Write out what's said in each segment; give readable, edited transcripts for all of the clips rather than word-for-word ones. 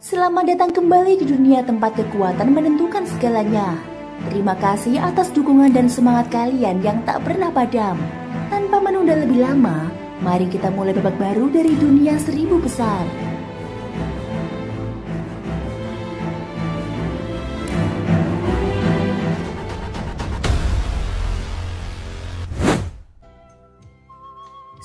Selamat datang kembali di dunia tempat kekuatan menentukan segalanya. Terima kasih atas dukungan dan semangat kalian yang tak pernah padam. Tanpa menunda lebih lama, mari kita mulai babak baru dari dunia 1000 besar.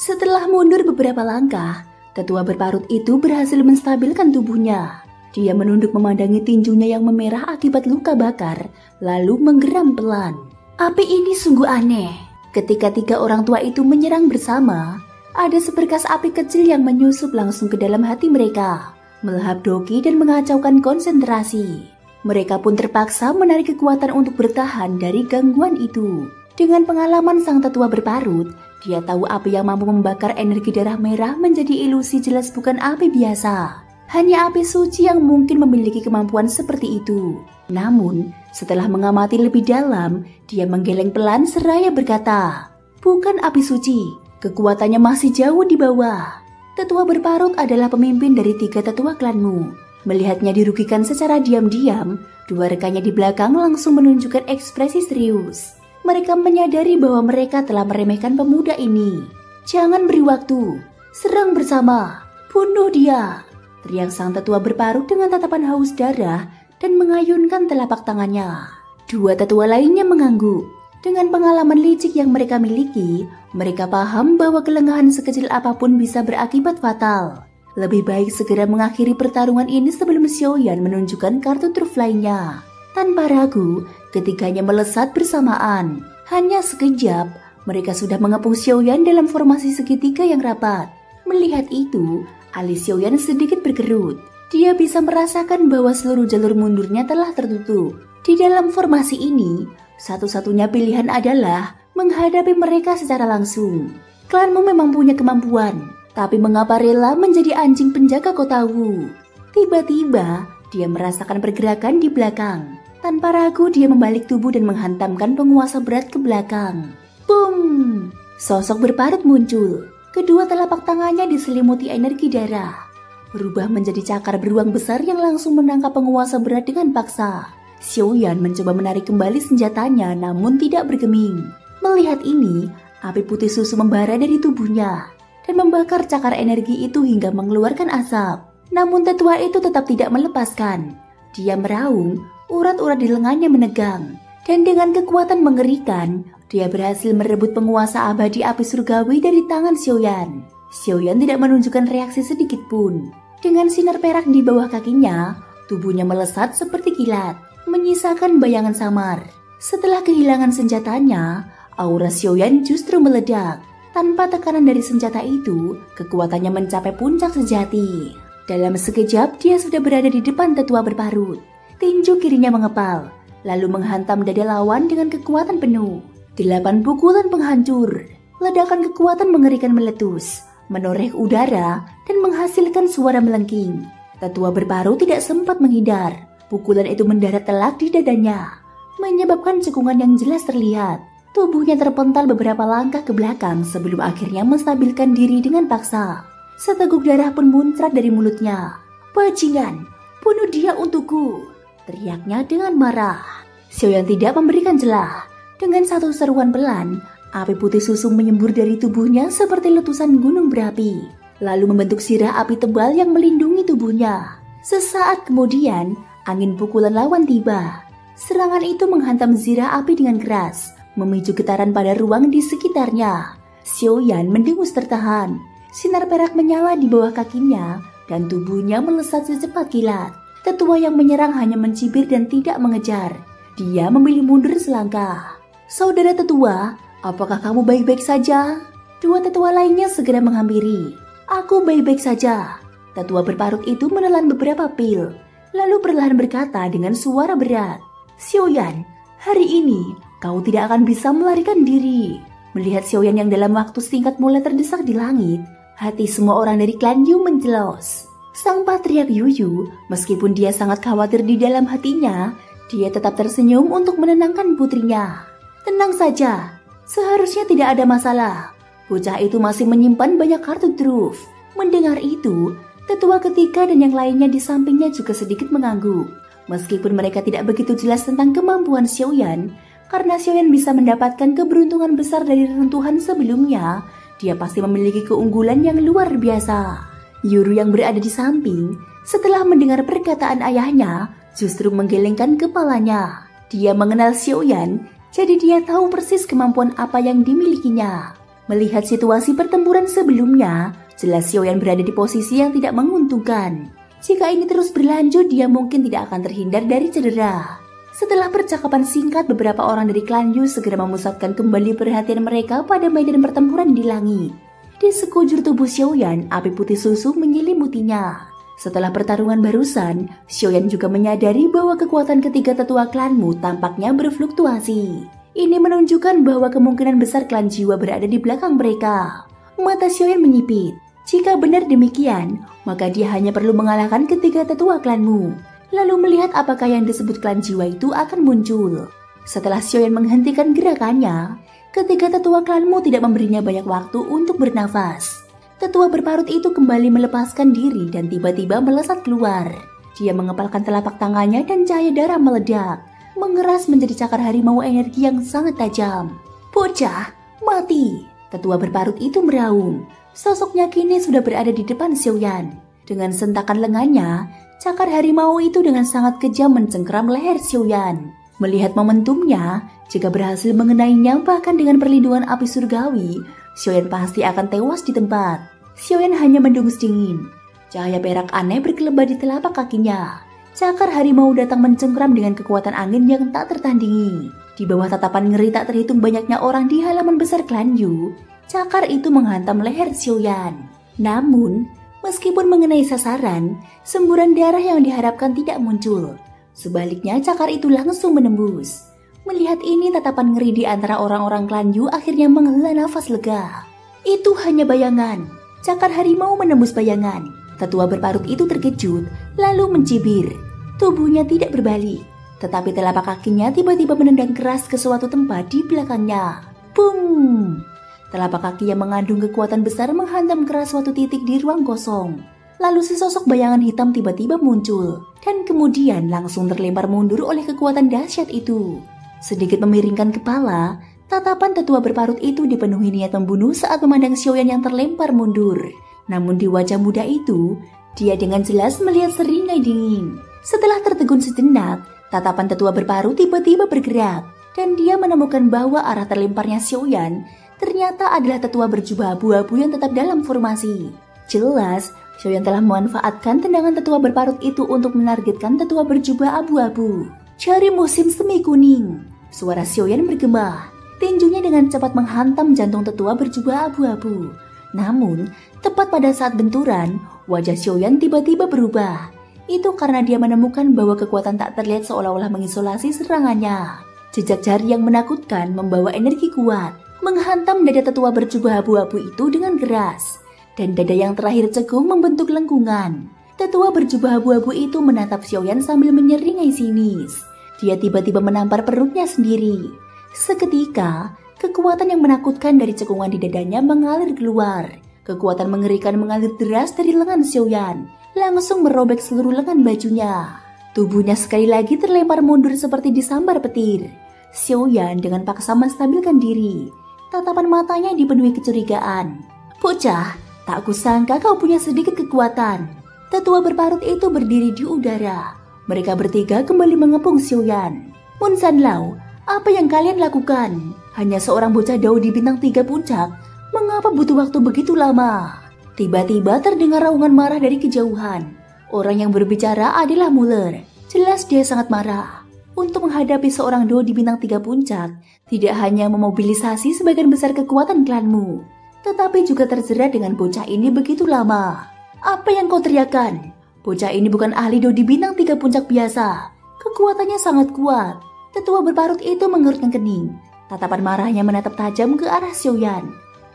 Setelah mundur beberapa langkah, tetua berparut itu berhasil menstabilkan tubuhnya. Dia menunduk memandangi tinjunya yang memerah akibat luka bakar, lalu menggeram pelan. Api ini sungguh aneh. Ketika tiga orang tua itu menyerang bersama, ada seberkas api kecil yang menyusup langsung ke dalam hati mereka, melahap Doki dan mengacaukan konsentrasi. Mereka pun terpaksa menarik kekuatan untuk bertahan dari gangguan itu. Dengan pengalaman sang tetua berparut, dia tahu api yang mampu membakar energi darah merah menjadi ilusi jelas bukan api biasa. Hanya api suci yang mungkin memiliki kemampuan seperti itu. Namun, setelah mengamati lebih dalam, dia menggeleng pelan seraya berkata, "Bukan api suci, kekuatannya masih jauh di bawah." Tetua berparut adalah pemimpin dari 3 tetua klanmu. Melihatnya dirugikan secara diam-diam, dua rekannya di belakang langsung menunjukkan ekspresi serius. Mereka menyadari bahwa mereka telah meremehkan pemuda ini. "Jangan beri waktu, serang bersama, bunuh dia!" teriak sang tetua berparut dengan tatapan haus darah dan mengayunkan telapak tangannya. Dua tetua lainnya mengangguk. Dengan pengalaman licik yang mereka miliki, mereka paham bahwa kelengahan sekecil apapun bisa berakibat fatal. Lebih baik segera mengakhiri pertarungan ini sebelum Xiaoyan menunjukkan kartu truf lainnya. Tanpa ragu, ketiganya melesat bersamaan. Hanya sekejap, mereka sudah mengepung Xiaoyan dalam formasi segitiga yang rapat. Melihat itu, alis Xiaoyan sedikit berkerut. Dia bisa merasakan bahwa seluruh jalur mundurnya telah tertutup. Di dalam formasi ini, satu-satunya pilihan adalah menghadapi mereka secara langsung. Klanmu memang punya kemampuan, tapi mengapa rela menjadi anjing penjaga kota Wu? Tiba-tiba, dia merasakan pergerakan di belakang. Tanpa ragu, dia membalik tubuh dan menghantamkan penguasa berat ke belakang. Boom! Sosok berparut muncul. Kedua telapak tangannya diselimuti energi darah, berubah menjadi cakar beruang besar yang langsung menangkap penguasa berat dengan paksa. Xiaoyan mencoba menarik kembali senjatanya namun tidak bergeming. Melihat ini, api putih susu membara dari tubuhnya dan membakar cakar energi itu hingga mengeluarkan asap. Namun tetua itu tetap tidak melepaskan. Dia meraung, urat-urat di lengannya menegang, dan dengan kekuatan mengerikan, dia berhasil merebut penguasa abadi api surgawi dari tangan Xiaoyan. Xiaoyan tidak menunjukkan reaksi sedikit pun. Dengan sinar perak di bawah kakinya, tubuhnya melesat seperti kilat, menyisakan bayangan samar. Setelah kehilangan senjatanya, aura Xiaoyan justru meledak. Tanpa tekanan dari senjata itu, kekuatannya mencapai puncak sejati. Dalam sekejap, dia sudah berada di depan tetua berparut. Tinju kirinya mengepal, lalu menghantam dada lawan dengan kekuatan penuh. 8 pukulan penghancur. Ledakan kekuatan mengerikan meletus, menoreh udara, dan menghasilkan suara melengking. Tetua berparut tidak sempat menghindar. Pukulan itu mendarat telak di dadanya, menyebabkan cekungan yang jelas terlihat. Tubuhnya terpental beberapa langkah ke belakang sebelum akhirnya menstabilkan diri dengan paksa. Seteguk darah pun muncrat dari mulutnya. "Bajingan, bunuh dia untukku!" teriaknya dengan marah. Xiaoyan tidak memberikan celah. Dengan satu seruan pelan, api putih susu menyembur dari tubuhnya seperti letusan gunung berapi, lalu membentuk sirah api tebal yang melindungi tubuhnya. Sesaat kemudian, angin pukulan lawan tiba. Serangan itu menghantam zirah api dengan keras, memicu getaran pada ruang di sekitarnya. Xiaoyan mendengus tertahan. Sinar perak menyala di bawah kakinya, dan tubuhnya melesat secepat kilat. Tetua yang menyerang hanya mencibir dan tidak mengejar. Dia memilih mundur selangkah. "Saudara tetua, apakah kamu baik-baik saja?" Dua tetua lainnya segera menghampiri. "Aku baik-baik saja." Tetua berparut itu menelan beberapa pil, lalu perlahan berkata dengan suara berat, "Xiaoyan, hari ini kau tidak akan bisa melarikan diri." Melihat Xiaoyan yang dalam waktu singkat mulai terdesak di langit, hati semua orang dari klan Yu mencelos. Sang patriark Yuyu, meskipun dia sangat khawatir di dalam hatinya, dia tetap tersenyum untuk menenangkan putrinya. "Tenang saja, seharusnya tidak ada masalah. Bocah itu masih menyimpan banyak kartu truf." Mendengar itu, Tetua ketiga dan yang lainnya di sampingnya juga sedikit mengangguk. Meskipun mereka tidak begitu jelas tentang kemampuan Xiaoyan, karena Xiaoyan bisa mendapatkan keberuntungan besar dari reruntuhan sebelumnya, dia pasti memiliki keunggulan yang luar biasa. Yuru yang berada di samping, setelah mendengar perkataan ayahnya, justru menggelengkan kepalanya. Dia mengenal Xiaoyan, jadi dia tahu persis kemampuan apa yang dimilikinya. Melihat situasi pertempuran sebelumnya, jelas Xiaoyan berada di posisi yang tidak menguntungkan. Jika ini terus berlanjut, dia mungkin tidak akan terhindar dari cedera. Setelah percakapan singkat, beberapa orang dari klan Yu segera memusatkan kembali perhatian mereka pada medan pertempuran di langit. Di sekujur tubuh Xiaoyan, api putih susu menyelimutinya. Setelah pertarungan barusan, Xiaoyan juga menyadari bahwa kekuatan ketiga tetua klanmu tampaknya berfluktuasi. Ini menunjukkan bahwa kemungkinan besar klan Jiwa berada di belakang mereka. Mata Xiaoyan menyipit. Jika benar demikian, maka dia hanya perlu mengalahkan ketiga tetua klanmu. Lalu melihat apakah yang disebut klan Jiwa itu akan muncul. Setelah Xiaoyan menghentikan gerakannya, ketiga tetua klanmu tidak memberinya banyak waktu untuk bernafas. Tetua berparut itu kembali melepaskan diri dan tiba-tiba melesat keluar. Dia mengepalkan telapak tangannya dan cahaya darah meledak, mengeras menjadi cakar harimau energi yang sangat tajam. "Bocah, mati!" Tetua berparut itu meraung. Sosoknya kini sudah berada di depan Xiaoyan. Dengan sentakan lengannya, cakar harimau itu dengan sangat kejam mencengkeram leher Xiaoyan. Melihat momentumnya, jika berhasil mengenainya bahkan dengan perlindungan api surgawi, Xiaoyan pasti akan tewas di tempat. Xiaoyan hanya mendengus dingin. Cahaya perak aneh berkelebat di telapak kakinya. Cakar harimau datang mencengkeram dengan kekuatan angin yang tak tertandingi. Di bawah tatapan ngeri tak terhitung banyaknya orang di halaman besar klan Yu, cakar itu menghantam leher Xiaoyan. Namun, meskipun mengenai sasaran, semburan darah yang diharapkan tidak muncul. Sebaliknya, cakar itu langsung menembus. Melihat ini, tatapan ngeri di antara orang-orang klan Yu akhirnya menghela nafas lega. Itu hanya bayangan. Cakar harimau menembus bayangan. Tetua berparut itu terkejut, lalu mencibir. Tubuhnya tidak berbalik, tetapi telapak kakinya tiba-tiba menendang keras ke suatu tempat di belakangnya. Boom! Telapak kaki yang mengandung kekuatan besar menghantam keras suatu titik di ruang kosong. Lalu sesosok bayangan hitam tiba-tiba muncul, dan kemudian langsung terlempar mundur oleh kekuatan dahsyat itu. Sedikit memiringkan kepala, tatapan tetua berparut itu dipenuhi niat membunuh saat memandang Xiaoyan yang terlempar mundur. Namun di wajah muda itu, dia dengan jelas melihat seringai dingin. Setelah tertegun sejenak, tatapan tetua berparut tiba-tiba bergerak, dan dia menemukan bahwa arah terlemparnya Xiaoyan ternyata adalah tetua berjubah abu-abu yang tetap dalam formasi. Jelas, Xiaoyan telah memanfaatkan tendangan tetua berparut itu untuk menargetkan tetua berjubah abu-abu. "Cari musim semi kuning!" Suara Xiaoyan bergema. Tinjunya dengan cepat menghantam jantung tetua berjubah abu-abu. Namun, tepat pada saat benturan, wajah Xiaoyan tiba-tiba berubah. Itu karena dia menemukan bahwa kekuatan tak terlihat seolah-olah mengisolasi serangannya. Jejak jari yang menakutkan membawa energi kuat, menghantam dada tetua berjubah abu-abu itu dengan keras, dan dada yang terakhir cekung membentuk lengkungan. Tetua berjubah abu-abu itu menatap Xiaoyan sambil menyeringai sinis. Dia tiba-tiba menampar perutnya sendiri. Seketika, kekuatan yang menakutkan dari cekungan di dadanya mengalir keluar. Kekuatan mengerikan mengalir deras dari lengan Xiaoyan, langsung merobek seluruh lengan bajunya. Tubuhnya sekali lagi terlempar mundur seperti disambar petir. Xiaoyan dengan paksa menstabilkan diri. Tatapan matanya dipenuhi kecurigaan. "Bocah, tak kusangka kau punya sedikit kekuatan." Tetua berparut itu berdiri di udara. Mereka bertiga kembali mengepung Xiaoyan. "Mun Sanlao, apa yang kalian lakukan? Hanya seorang bocah dao di bintang 3 puncak. Mengapa butuh waktu begitu lama?" Tiba-tiba terdengar raungan marah dari kejauhan. Orang yang berbicara adalah Muller. Jelas dia sangat marah. Untuk menghadapi seorang dao di bintang 3 puncak, tidak hanya memobilisasi sebagian besar kekuatan klanmu, tetapi juga terjerat dengan bocah ini begitu lama. "Apa yang kau teriakan? Bocah ini bukan ahli dao di bintang 3 puncak biasa. Kekuatannya sangat kuat." Tetua berparut itu mengerutkan kening. Tatapan marahnya menatap tajam ke arah Xiaoyan,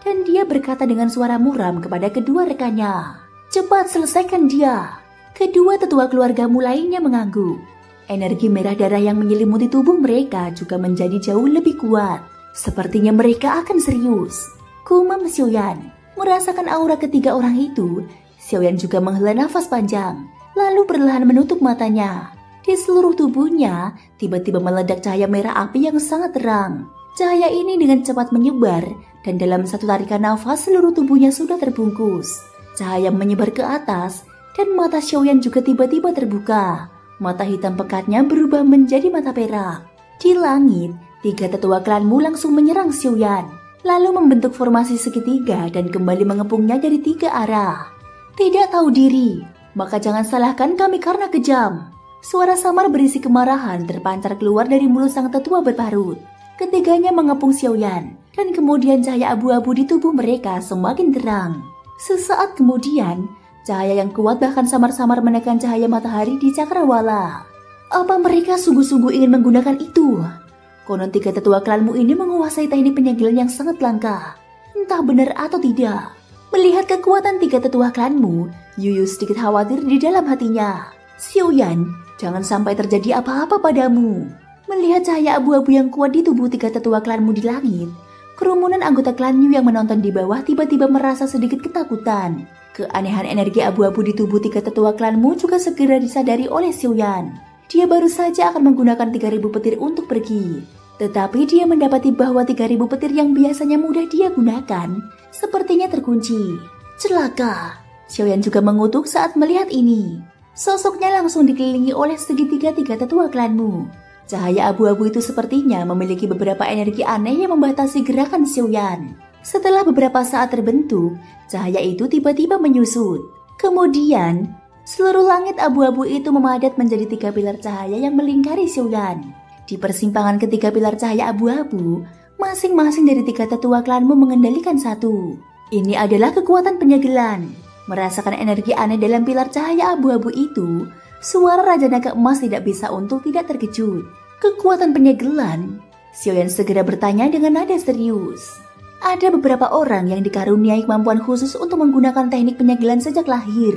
dan dia berkata dengan suara muram kepada kedua rekannya, "Cepat selesaikan dia." Kedua tetua keluargamu lainnya mengangguk. Energi merah darah yang menyelimuti tubuh mereka juga menjadi jauh lebih kuat. Sepertinya mereka akan serius. Gumam Xiaoyan. Merasakan aura ketiga orang itu, Xiaoyan juga menghela nafas panjang, lalu perlahan menutup matanya. Di seluruh tubuhnya, tiba-tiba meledak cahaya merah api yang sangat terang. Cahaya ini dengan cepat menyebar, dan dalam satu tarikan nafas seluruh tubuhnya sudah terbungkus. Cahaya menyebar ke atas, dan mata Xiaoyan juga tiba-tiba terbuka. Mata hitam pekatnya berubah menjadi mata perak. Di langit, 3 tetua klanmu langsung menyerang Xiaoyan, lalu membentuk formasi segitiga dan kembali mengepungnya dari 3 arah. Tidak tahu diri, maka jangan salahkan kami karena kejam. Suara samar berisi kemarahan terpancar keluar dari mulut sang tetua berparut. Ketiganya mengepung Xiaoyan, dan kemudian cahaya abu-abu di tubuh mereka semakin terang. Sesaat kemudian, cahaya yang kuat bahkan samar-samar menekan cahaya matahari di cakrawala. Apa mereka sungguh-sungguh ingin menggunakan itu? Konon 3 tetua klanmu ini menguasai teknik penyegelan yang sangat langka. Entah benar atau tidak. Melihat kekuatan 3 tetua klanmu, Yuyu sedikit khawatir di dalam hatinya. Xiaoyan, jangan sampai terjadi apa-apa padamu. Melihat cahaya abu-abu yang kuat di tubuh 3 tetua klanmu di langit, kerumunan anggota klan Yu yang menonton di bawah tiba-tiba merasa sedikit ketakutan. Keanehan energi abu-abu di tubuh 3 tetua klanmu juga segera disadari oleh Xiaoyan. Dia baru saja akan menggunakan 3.000 petir untuk pergi. Tetapi dia mendapati bahwa 3.000 petir yang biasanya mudah dia gunakan sepertinya terkunci. Celaka! Xiaoyan juga mengutuk saat melihat ini. Sosoknya langsung dikelilingi oleh segitiga 3 tetua klanmu. Cahaya abu-abu itu sepertinya memiliki beberapa energi aneh yang membatasi gerakan Xiaoyan. Setelah beberapa saat terbentuk, cahaya itu tiba-tiba menyusut. Kemudian, seluruh langit abu-abu itu memadat menjadi 3 pilar cahaya yang melingkari Xiaoyan. Di persimpangan ketiga pilar cahaya abu-abu, masing-masing dari 3 tetua klanmu mengendalikan satu. Ini adalah kekuatan penyegelan. Merasakan energi aneh dalam pilar cahaya abu-abu itu, suara Raja Naga Emas tidak bisa untuk tidak terkejut. Kekuatan penyegelan? Xiaoyan segera bertanya dengan nada serius. Ada beberapa orang yang dikaruniai kemampuan khusus untuk menggunakan teknik penyegelan sejak lahir.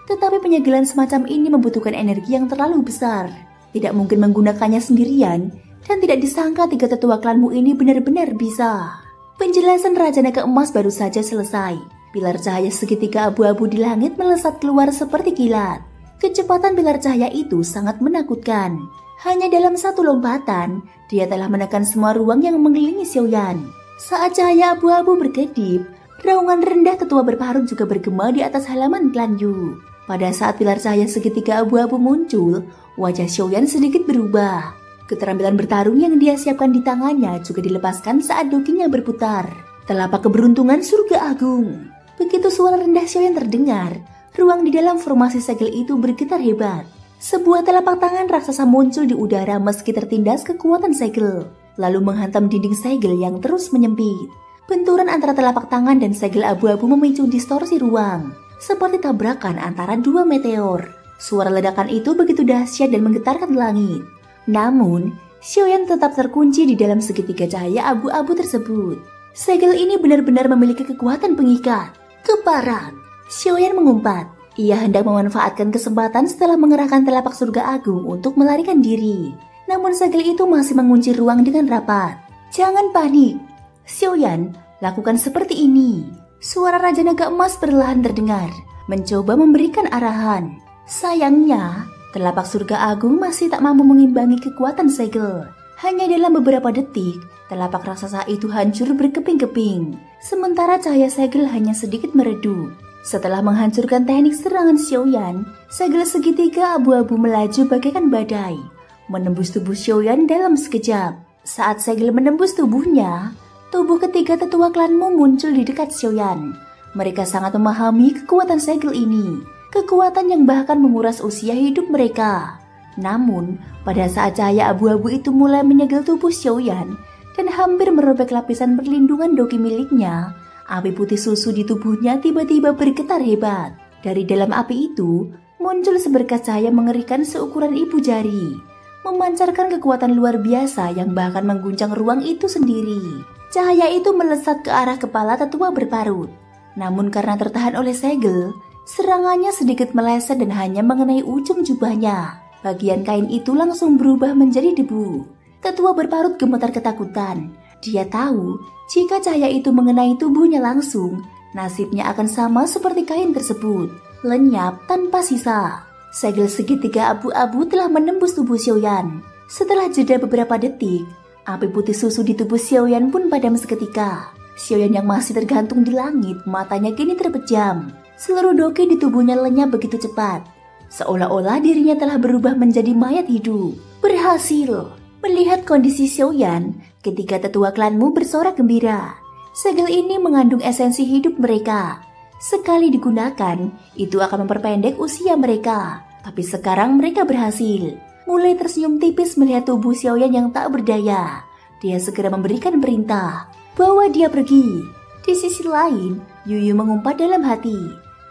Tetapi penyegelan semacam ini membutuhkan energi yang terlalu besar. Tidak mungkin menggunakannya sendirian, dan tidak disangka 3 tetua klanmu ini benar-benar bisa. Penjelasan Raja Naga Emas baru saja selesai. Pilar cahaya segitiga abu-abu di langit melesat keluar seperti kilat. Kecepatan pilar cahaya itu sangat menakutkan. Hanya dalam satu lompatan, dia telah menekan semua ruang yang mengelilingi Xiaoyan. Saat cahaya abu-abu berkedip, raungan rendah tetua berparut juga bergema di atas halaman klan Yu. Pada saat pilar cahaya segitiga abu-abu muncul, wajah Xiaoyan sedikit berubah. Keterampilan bertarung yang dia siapkan di tangannya juga dilepaskan saat dokinya berputar. Telapak keberuntungan surga agung. Begitu suara rendah Xiaoyan terdengar, ruang di dalam formasi segel itu bergetar hebat. Sebuah telapak tangan raksasa muncul di udara meski tertindas kekuatan segel, lalu menghantam dinding segel yang terus menyempit. Benturan antara telapak tangan dan segel abu-abu memicu distorsi ruang, seperti tabrakan antara 2 meteor. Suara ledakan itu begitu dahsyat dan menggetarkan langit. Namun, Xiaoyan tetap terkunci di dalam segitiga cahaya abu-abu tersebut. Segel ini benar-benar memiliki kekuatan pengikat. Keparat! Xiaoyan mengumpat. Ia hendak memanfaatkan kesempatan setelah mengerahkan telapak surga agung untuk melarikan diri. Namun segel itu masih mengunci ruang dengan rapat. Jangan panik. Xiaoyan, lakukan seperti ini. Suara Raja Naga Emas perlahan terdengar, mencoba memberikan arahan. Sayangnya, telapak surga agung masih tak mampu mengimbangi kekuatan segel. Hanya dalam beberapa detik, telapak raksasa itu hancur berkeping-keping. Sementara cahaya segel hanya sedikit meredup. Setelah menghancurkan teknik serangan Xiaoyan, segel segitiga abu-abu melaju bagaikan badai, menembus tubuh Xiaoyan dalam sekejap. Saat segel menembus tubuhnya, tubuh ketiga tetua klanmu muncul di dekat Xiaoyan. Mereka sangat memahami kekuatan segel ini, kekuatan yang bahkan menguras usia hidup mereka. Namun, pada saat cahaya abu-abu itu mulai menyegel tubuh Xiaoyan dan hampir merobek lapisan perlindungan doki miliknya, api putih susu di tubuhnya tiba-tiba bergetar hebat. Dari dalam api itu, muncul seberkas cahaya mengerikan seukuran ibu jari, memancarkan kekuatan luar biasa yang bahkan mengguncang ruang itu sendiri. Cahaya itu melesat ke arah kepala tetua berparut. Namun karena tertahan oleh segel, serangannya sedikit meleset dan hanya mengenai ujung jubahnya. Bagian kain itu langsung berubah menjadi debu. Tetua berparut gemetar ketakutan. Dia tahu jika cahaya itu mengenai tubuhnya langsung, nasibnya akan sama seperti kain tersebut. lenyap tanpa sisa. Segel segitiga abu-abu telah menembus tubuh Xiaoyan. Setelah jeda beberapa detik, api putih susu di tubuh Xiaoyan pun padam seketika. Xiaoyan yang masih tergantung di langit, matanya kini terpejam. Seluruh doki di tubuhnya lenyap begitu cepat. Seolah-olah dirinya telah berubah menjadi mayat hidup. Berhasil! Melihat kondisi Xiaoyan, ketiga tetua klanmu bersorak gembira. Segel ini mengandung esensi hidup mereka. Sekali digunakan, itu akan memperpendek usia mereka. Tapi sekarang mereka berhasil. Mulai tersenyum tipis melihat tubuh Xiaoyan yang tak berdaya. Dia segera memberikan perintah, bawa dia pergi. Di sisi lain, Yuyu mengumpat dalam hati.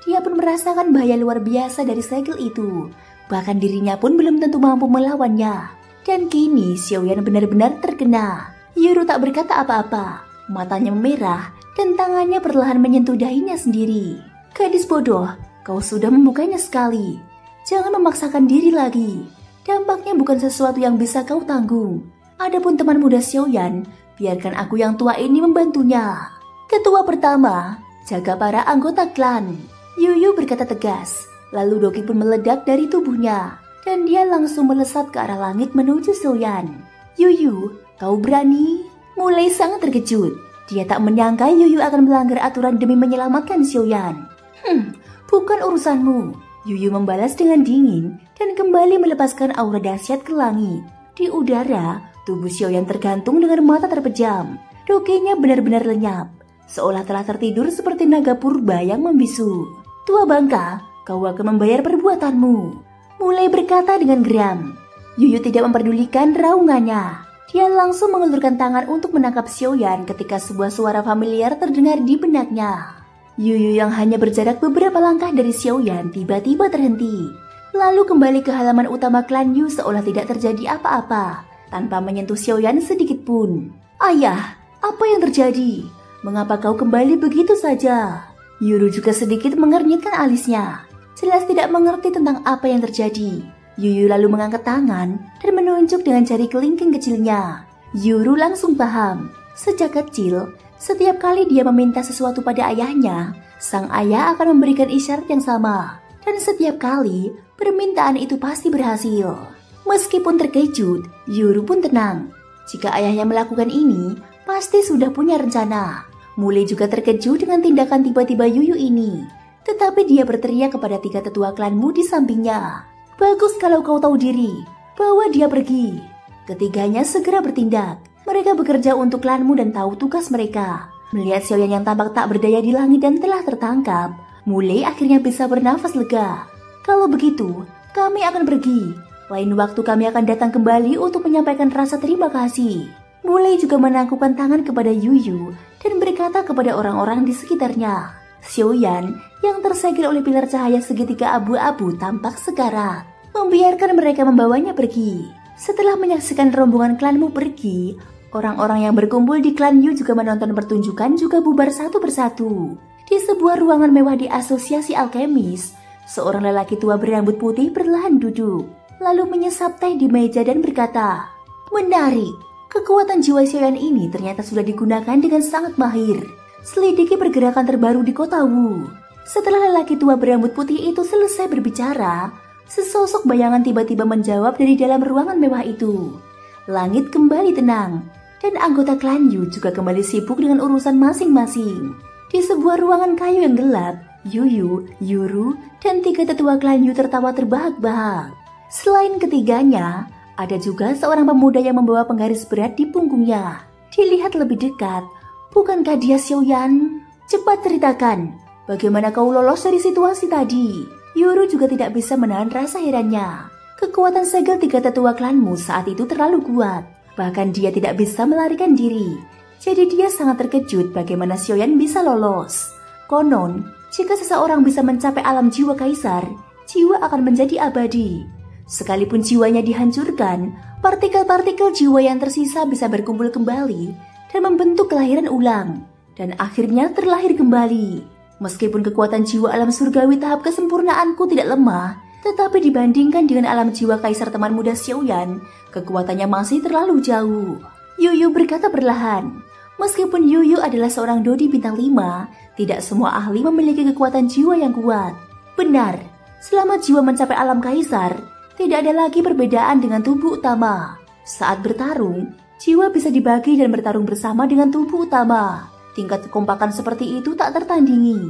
Dia pun merasakan bahaya luar biasa dari segel itu. Bahkan dirinya pun belum tentu mampu melawannya. Dan kini Xiaoyan benar-benar terkena. Yuru tak berkata apa-apa. Matanya memerah dan tangannya perlahan menyentuh dahinya sendiri. Gadis bodoh, kau sudah membukanya sekali. Jangan memaksakan diri lagi. Dampaknya bukan sesuatu yang bisa kau tanggung. Adapun teman muda Xiaoyan, biarkan aku yang tua ini membantunya. Ketua pertama, jaga para anggota klan. Yuyu berkata tegas. Lalu Doki pun meledak dari tubuhnya. Dan dia langsung melesat ke arah langit menuju Xiaoyan. Yuyu, kau berani? Mulai sangat terkejut. Dia tak menyangka Yuyu akan melanggar aturan demi menyelamatkan Xiaoyan. Bukan urusanmu. Yuyu membalas dengan dingin dan kembali melepaskan aura dahsyat ke langit. Di udara, tubuh Xiaoyan tergantung dengan mata terpejam. Dokinya benar-benar lenyap, seolah telah tertidur seperti naga purba yang membisu. Tua bangka, kau akan membayar perbuatanmu. Mulai berkata dengan geram. Yuyu tidak memperdulikan raungannya. Dia langsung mengulurkan tangan untuk menangkap Xiaoyan ketika sebuah suara familiar terdengar di benaknya. Yuyu yang hanya berjarak beberapa langkah dari Xiaoyan tiba-tiba terhenti. Lalu kembali ke halaman utama klan Yu seolah tidak terjadi apa-apa, tanpa menyentuh Xiaoyan sedikit pun. Ayah, apa yang terjadi? Mengapa kau kembali begitu saja? Yuru juga sedikit mengernyitkan alisnya. Jelas tidak mengerti tentang apa yang terjadi. Yuyu lalu mengangkat tangan dan menunjuk dengan jari kelingking kecilnya. Yuru langsung paham. Sejak kecil, setiap kali dia meminta sesuatu pada ayahnya, sang ayah akan memberikan isyarat yang sama. Dan setiap kali, permintaan itu pasti berhasil. Meskipun terkejut, Yuru pun tenang. Jika ayahnya melakukan ini, pasti sudah punya rencana. Mulai juga terkejut dengan tindakan tiba-tiba Yuyu ini. Tetapi dia berteriak kepada tiga tetua klanmu di sampingnya. Bagus kalau kau tahu diri, bawa dia pergi. Ketiganya segera bertindak. Mereka bekerja untuk klanmu dan tahu tugas mereka. Melihat Xiaoyan yang tampak tak berdaya di langit dan telah tertangkap, Mulai akhirnya bisa bernafas lega. Kalau begitu, kami akan pergi. Lain waktu kami akan datang kembali untuk menyampaikan rasa terima kasih. Mulai juga menangkupkan tangan kepada Yuyu dan berkata kepada orang-orang di sekitarnya. Xiaoyan yang tersegel oleh pilar cahaya segitiga abu-abu tampak sekarat. Membiarkan mereka membawanya pergi. Setelah menyaksikan rombongan klanmu pergi, orang-orang yang berkumpul di klan Yu juga menonton pertunjukan juga bubar satu persatu. Di sebuah ruangan mewah di asosiasi alkemis, seorang lelaki tua berambut putih perlahan duduk, lalu menyesap teh di meja dan berkata, "Menarik, kekuatan jiwa Xiaoyan ini ternyata sudah digunakan dengan sangat mahir. Selidiki pergerakan terbaru di kota Wu." Setelah lelaki tua berambut putih itu selesai berbicara, sesosok bayangan tiba-tiba menjawab dari dalam ruangan mewah itu. Langit kembali tenang, dan anggota klan Yu juga kembali sibuk dengan urusan masing-masing. Di sebuah ruangan kayu yang gelap, Yuyu, Yuru, dan tiga tetua klan Yu tertawa terbahak-bahak. Selain ketiganya, ada juga seorang pemuda yang membawa penggaris berat di punggungnya. Dilihat lebih dekat, bukankah dia Xiaoyan? Cepat ceritakan, bagaimana kau lolos dari situasi tadi? Yuru juga tidak bisa menahan rasa herannya. Kekuatan segel tiga tetua klanmu saat itu terlalu kuat. Bahkan dia tidak bisa melarikan diri. Jadi dia sangat terkejut bagaimana Xiaoyan bisa lolos. Konon, jika seseorang bisa mencapai alam jiwa kaisar, jiwa akan menjadi abadi. Sekalipun jiwanya dihancurkan, partikel-partikel jiwa yang tersisa bisa berkumpul kembali dan membentuk kelahiran ulang. Dan akhirnya terlahir kembali. Meskipun kekuatan jiwa alam surgawi tahap kesempurnaanku tidak lemah, tetapi dibandingkan dengan alam jiwa kaisar teman muda Xiaoyan, kekuatannya masih terlalu jauh. Yuyu berkata perlahan. Meskipun Yuyu adalah seorang Dodi bintang 5, tidak semua ahli memiliki kekuatan jiwa yang kuat. Benar, selama jiwa mencapai alam kaisar, tidak ada lagi perbedaan dengan tubuh utama. Saat bertarung, jiwa bisa dibagi dan bertarung bersama dengan tubuh utama. Tingkat kekompakan seperti itu tak tertandingi,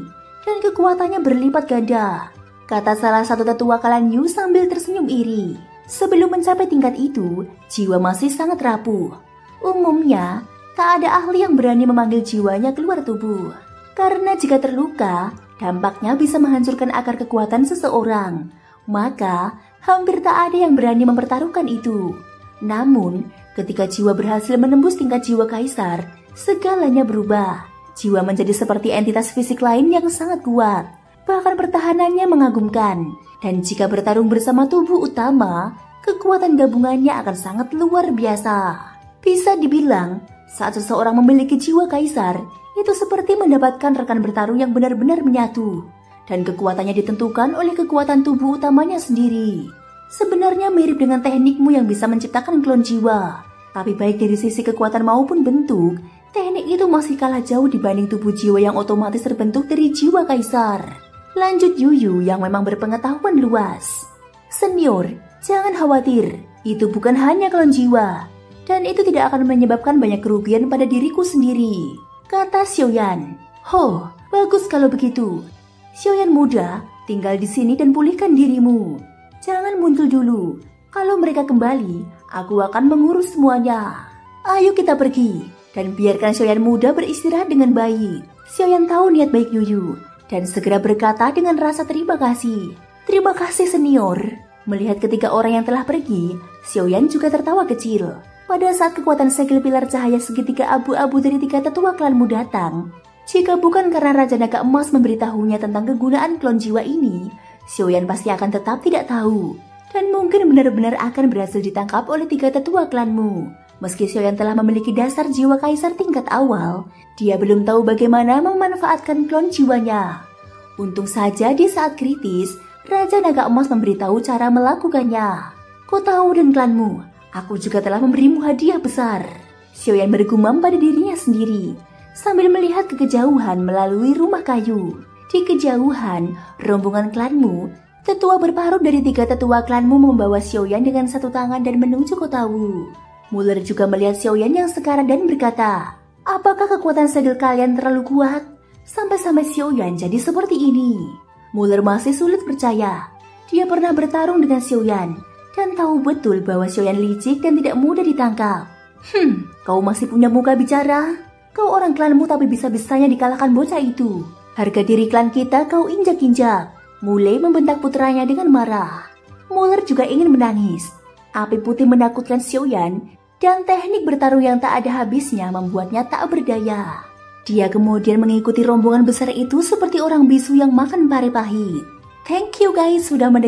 dan kekuatannya berlipat ganda, kata salah satu tetua Klan Yu sambil tersenyum iri. Sebelum mencapai tingkat itu, jiwa masih sangat rapuh. Umumnya, tak ada ahli yang berani memanggil jiwanya keluar tubuh. Karena jika terluka, dampaknya bisa menghancurkan akar kekuatan seseorang. Maka, hampir tak ada yang berani mempertaruhkan itu. Namun, ketika jiwa berhasil menembus tingkat jiwa kaisar, segalanya berubah. Jiwa menjadi seperti entitas fisik lain yang sangat kuat. Bahkan pertahanannya mengagumkan. Dan jika bertarung bersama tubuh utama, kekuatan gabungannya akan sangat luar biasa. Bisa dibilang, saat seseorang memiliki jiwa kaisar, itu seperti mendapatkan rekan bertarung yang benar-benar menyatu. Dan kekuatannya ditentukan oleh kekuatan tubuh utamanya sendiri. Sebenarnya mirip dengan teknikmu yang bisa menciptakan klon jiwa. Tapi baik dari sisi kekuatan maupun bentuk, teknik itu masih kalah jauh dibanding tubuh jiwa yang otomatis terbentuk dari jiwa kaisar. Lanjut Yuyu yang memang berpengetahuan luas. Senior, jangan khawatir, itu bukan hanya klon jiwa. Dan itu tidak akan menyebabkan banyak kerugian pada diriku sendiri, kata Xiaoyan. Ho, bagus kalau begitu. Xiaoyan muda, tinggal di sini dan pulihkan dirimu. Jangan muncul dulu. Kalau mereka kembali, aku akan mengurus semuanya. Ayo kita pergi, dan biarkan Xiaoyan muda beristirahat dengan baik. Xiaoyan tahu niat baik Yuyu, dan segera berkata dengan rasa terima kasih. Terima kasih senior. Melihat ketiga orang yang telah pergi, Xiaoyan juga tertawa kecil. Pada saat kekuatan segel pilar cahaya segitiga abu-abu dari tiga tetua klanmu datang, jika bukan karena Raja Naga Emas memberitahunya tentang kegunaan klon jiwa ini, Xiaoyan pasti akan tetap tidak tahu. Dan mungkin benar-benar akan berhasil ditangkap oleh tiga tetua klanmu. Meski Xiaoyan telah memiliki dasar jiwa kaisar tingkat awal, dia belum tahu bagaimana memanfaatkan klon jiwanya. Untung saja di saat kritis, Raja Naga Emas memberitahu cara melakukannya. Kau tahu dan klanmu, aku juga telah memberimu hadiah besar. Xiaoyan bergumam pada dirinya sendiri, sambil melihat ke kejauhan melalui rumah kayu. Di kejauhan, rombongan klanmu, tetua berparut dari tiga tetua klanmu membawa Xiaoyan dengan satu tangan dan menuju kota Wu. Muller juga melihat Xiaoyan yang sekarat dan berkata, apakah kekuatan segel kalian terlalu kuat? Sampai-sampai Xiaoyan jadi seperti ini. Muller masih sulit percaya. Dia pernah bertarung dengan Xiaoyan dan tahu betul bahwa Xiaoyan licik dan tidak mudah ditangkap. Kau masih punya muka bicara? Kau orang klanmu tapi bisa-bisanya dikalahkan bocah itu. Harga diri klan kita kau injak-injak. Mulai membentak putranya dengan marah. Muller juga ingin menangis. Api putih menakutkan Xiaoyan dan teknik bertarung yang tak ada habisnya membuatnya tak berdaya. Dia kemudian mengikuti rombongan besar itu seperti orang bisu yang makan pare pahit. Thank you guys sudah mendengarkan.